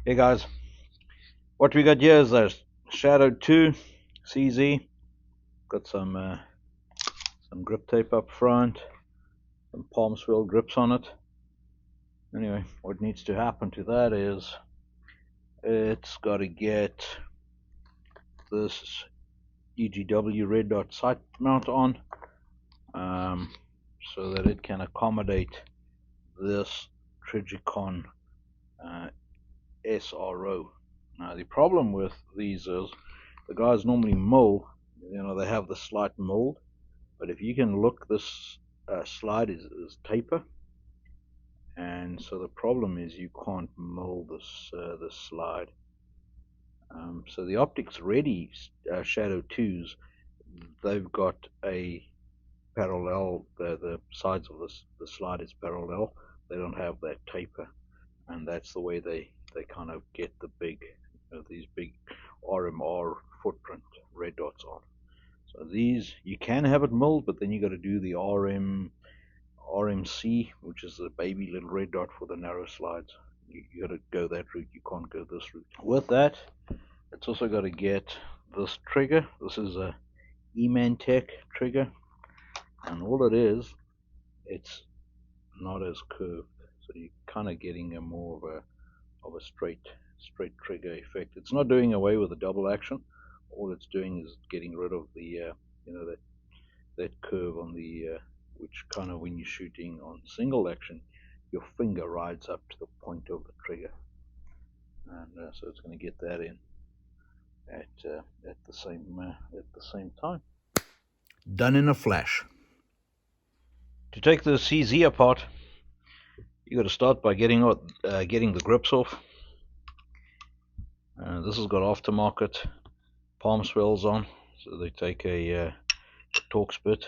Hey guys, what we got here is a Shadow 2 CZ. Got some grip tape up front, some palm swirl grips on it. Anyway, what needs to happen to that is it's got to get this EGW red dot sight mount on, so that it can accommodate this Trijicon SRO. Now the problem with these is the guys normally mold, they have the slight mold, but if you can look, this slide is taper, and so the problem is you can't mold this slide. So the Optic's ready Shadow 2s, they've got a parallel, the sides of the slide is parallel, they don't have that taper, and that's the way they kind of get the big, these big RMR footprint red dots on. So these, you can have it milled, but then you got to do the RMC, which is the baby little red dot for the narrow slides. You got to go that route, you can't go this route. With that, it's also got to get this trigger. This is a Eemann Tech trigger, and all it is, it's not as curved, so you're kind of getting a more of a straight trigger effect. It's not doing away with the double action. All it's doing is getting rid of the that curve on the which kind of, when you're shooting on single action, your finger rides up to the point of the trigger, and so it's going to get that in at the same time. Done in a flash. To take the CZ apart, you got to start by getting the grips off. This has got aftermarket palm swells on, so they take a Torx bit.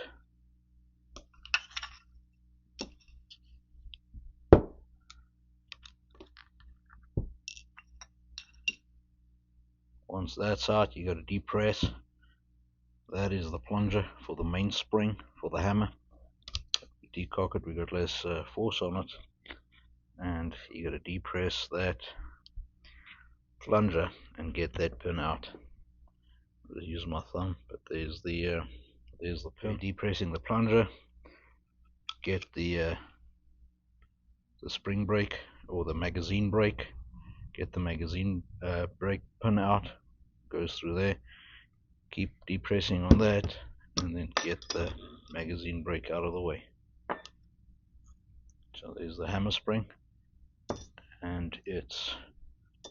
Once that's out, you got to depress. That is the plunger for the mainspring for the hammer. We decock it, we got less force on it, and you got to depress that plunger and get that pin out. I'll use my thumb, but there's the pin. Depressing the plunger, get the spring brake or the magazine brake. Get the magazine brake pin out, goes through there. Keep depressing on that, and then get the magazine brake out of the way. So there's the hammer spring and its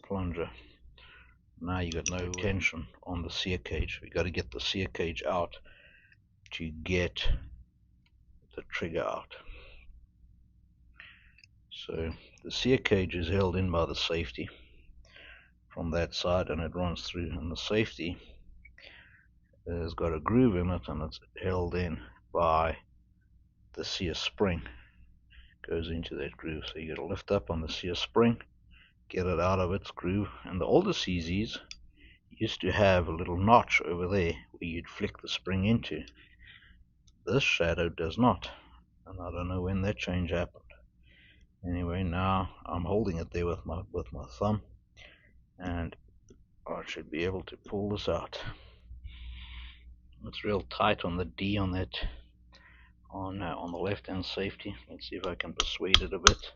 plunger. Now you got no tension on the sear cage. We got to get the sear cage out to get the trigger out. So the sear cage is held in by the safety from that side, and it runs through, and the safety has got a groove in it, and it's held in by the sear spring. Goes into that groove, so you got to lift up on the sear spring, get it out of its groove. And the older CZs used to have a little notch over there where you'd flick the spring into. This Shadow does not, and I don't know when that change happened. Anyway, now I'm holding it there with my thumb, and I should be able to pull this out. It's real tight on the D on that, on the left hand safety. Let's see if I can persuade it a bit.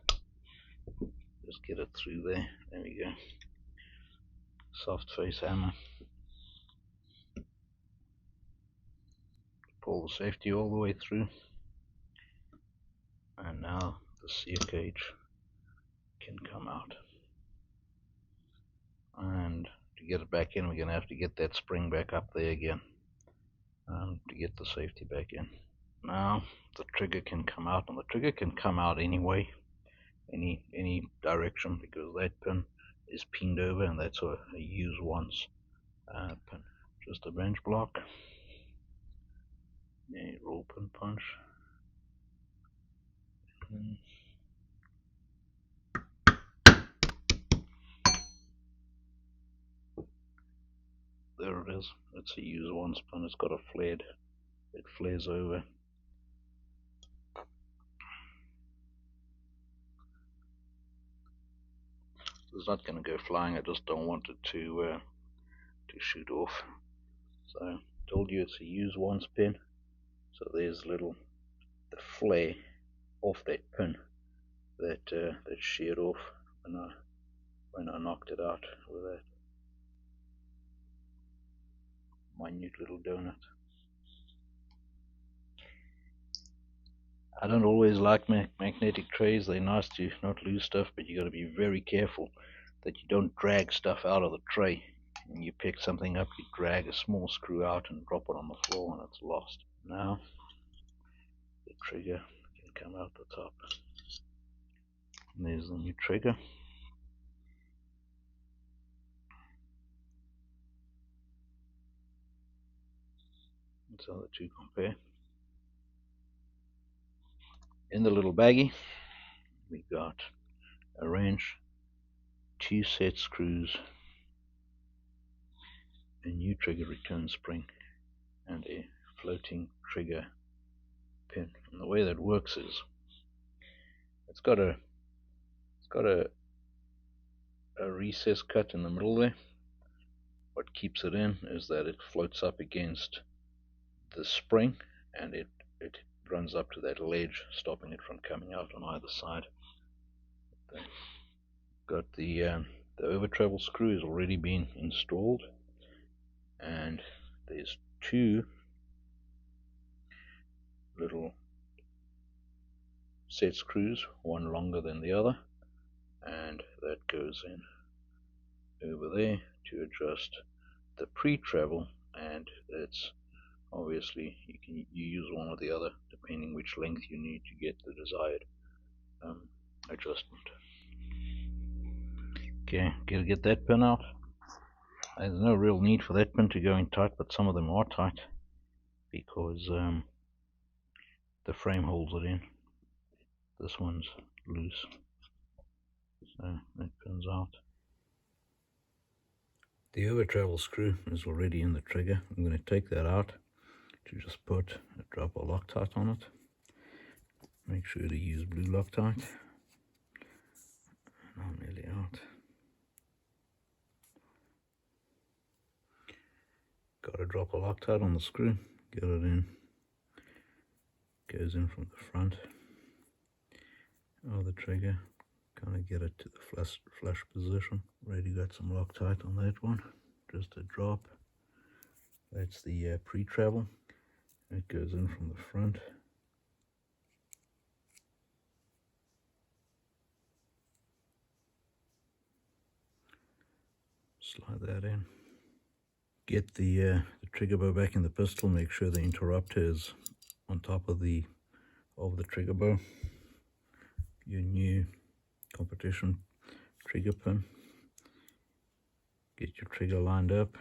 Just get it through there. There we go. Soft face hammer. Pull the safety all the way through, and now the sear cage can come out. And to get it back in, we're going to have to get that spring back up there again, to get the safety back in. Now the trigger can come out, and the trigger can come out anyway, any direction, because that pin is pinned over, and that's a use once pin. Just a bench block, a roll pin punch. There it is. It's a use once pin. It's got a flared, it flares over. It's not going to go flying. I just don't want it to shoot off. So I told you it's a use once pin. So there's the flare off that pin that sheared off when I knocked it out with that minute little donut. I don't always like magnetic trays. They're nice to not lose stuff, but you got to be very careful that you don't drag stuff out of the tray. When you pick something up, you drag a small screw out and drop it on the floor and it's lost. Now the trigger can come out the top. And there's the new trigger. That's how the two compare. In the little baggie, we got a wrench, 2 set screws, a new trigger return spring, and a floating trigger pin. And the way that works is it's got a recess cut in the middle there. What keeps it in is that it floats up against the spring and it runs up to that ledge, stopping it from coming out on either side. Got the over travel screw has already been installed, and there's 2 little set screws, one longer than the other, and that goes in over there to adjust the pre-travel, and it's obviously you use one or the other depending which length you need to get the desired adjustment. Okay, gotta get that pin out. There's no real need for that pin to go in tight, but some of them are tight because the frame holds it in. This one's loose, so that pin's out. The over travel screw is already in the trigger. I'm going to take that out to just put a drop of Loctite on it. Make sure to use blue Loctite. I'm nearly out. Got a drop of Loctite on the screw, get it in. Goes in from the front of the trigger. Kind of get it to the flush position. Already got some Loctite on that one. Just a drop. That's the pre-travel. It goes in from the front. Slide that in. Get the trigger bow back in the pistol. Make sure the interrupter is on top of the trigger bow. Your new competition trigger pin. Get your trigger lined up.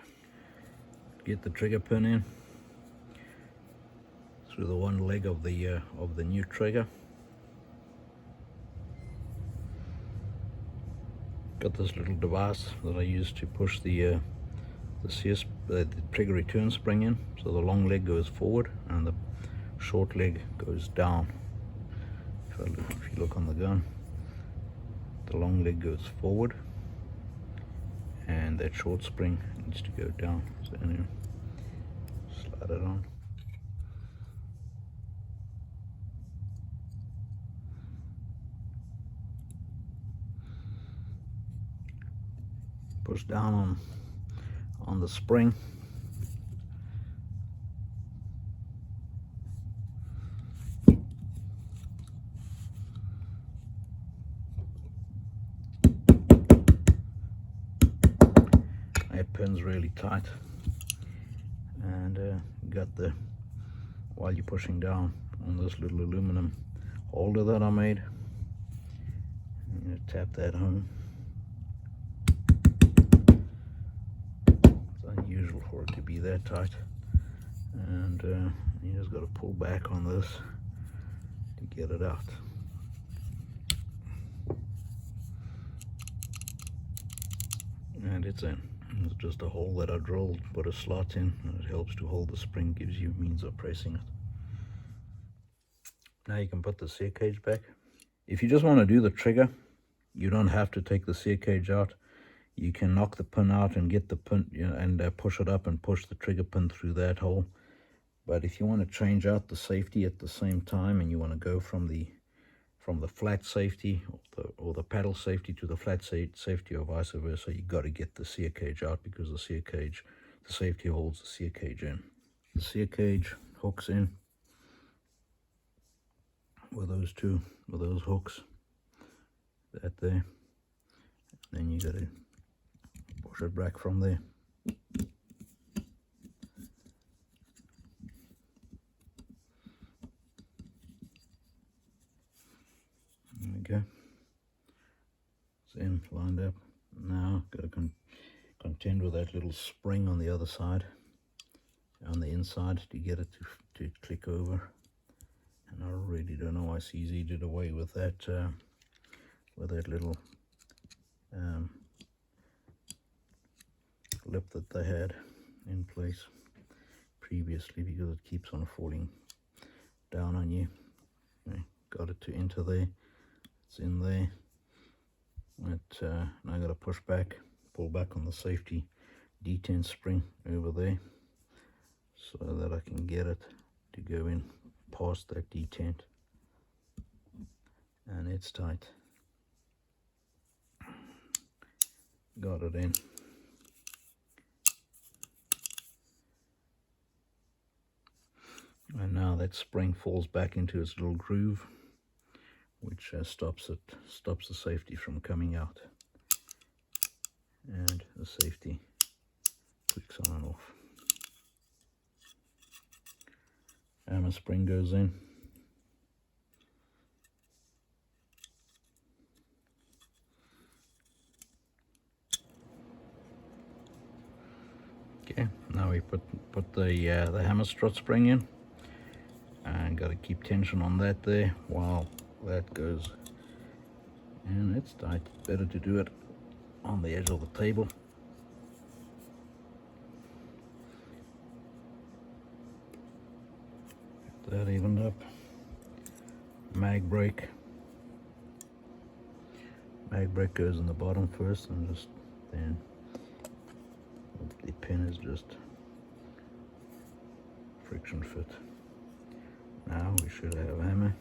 Get the trigger pin in through the one leg of the new trigger. Got this little device that I use to push the trigger return spring in, so the long leg goes forward and the short leg goes down. If you look on the gun, the long leg goes forward and that short spring needs to go down. So anyway, slide it on. Push down on the spring. That pin's really tight, and while you're pushing down on this little aluminum holder that I made, I'm going to tap that home. It's unusual for it to be that tight, and you just got to pull back on this to get it out. And it's in. It's just a hole that I drilled, put a slot in, and it helps to hold the spring, gives you means of pressing it. Now you can put the sear cage back. If you just want to do the trigger, You don't have to take the sear cage out. You can knock the pin out and get the pin, and push it up and push the trigger pin through that hole. But if you want to change out the safety at the same time, and you want to go from the flat safety or the paddle safety to the flat safety or vice versa, you got to get the sear cage out, because the safety holds the sear cage in. The sear cage hooks in with those hooks, that there. Then you got to push it back from there. There we go. It's in, lined up. Now got to contend with that little spring on the other side, on the inside, to get it to click over. And I really don't know why CZ did away with that little lip that they had in place previously, because it keeps on falling down on you. Okay, got it to enter there. It's in there. Now I got to pull back on the safety detent spring over there, so that I can get it to go in past that detent, and it's tight. Got it in. And now that spring falls back into its little groove, which stops the safety from coming out, and the safety clicks on and off. Hammer spring goes in. Okay, now we put the hammer strut spring in, and got to keep tension on that there while that goes. And it's tight. Better to do it on the edge of the table. Get that evened up. Mag brake goes in the bottom first, and just then the pin is just friction fit. Now we should have a hammer.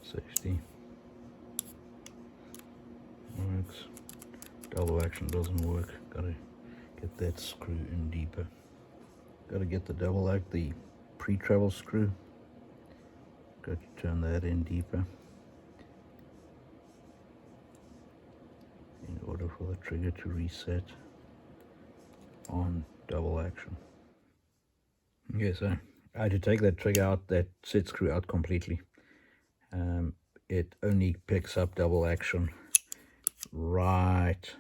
Safety works. Double action doesn't work. Gotta get that screw in deeper. Gotta get the pre-travel screw. Got to turn that in deeper in order for the trigger to reset on double action. Okay, so I had to take that trigger out, that set screw out completely. It only picks up double action right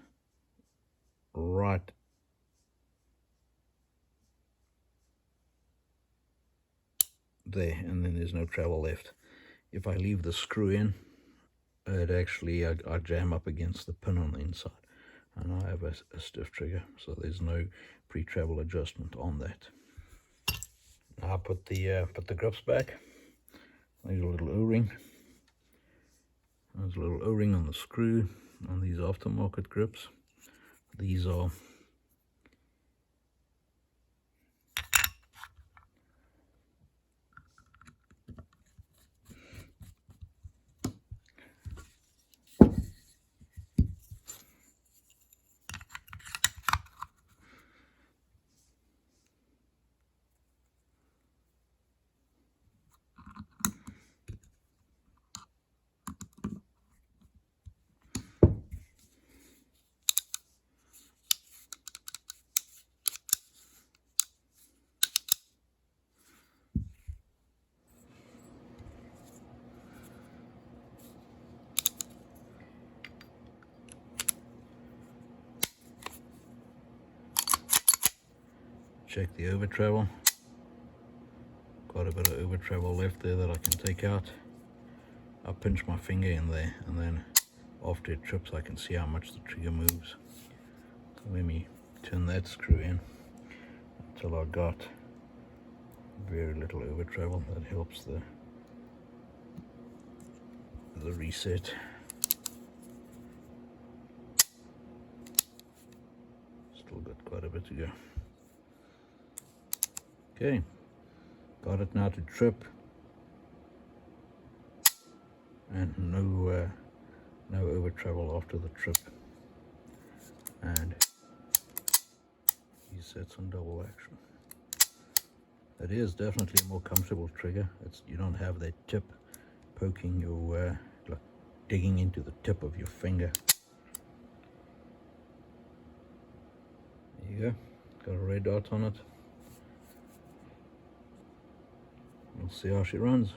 there, and then there's no travel left. If I leave the screw in, it actually I jam up against the pin on the inside, and I have a stiff trigger, so there's no pre-travel adjustment on that. Now I put the grips back. There's a little O-ring. There's a little O-ring on the screw on these aftermarket grips. These are check the over travel. Got a bit of over travel left there that I can take out. I pinch my finger in there, and then after it trips I can see how much the trigger moves. So let me turn that screw in until I got very little over travel. That helps the reset. Still got quite a bit to go. Okay, got it now to trip, and no over travel after the trip, and he sets on double action. It is definitely a more comfortable trigger. You don't have that tip poking your like digging into the tip of your finger. There you go, got a red dot on it. We'll see how she runs.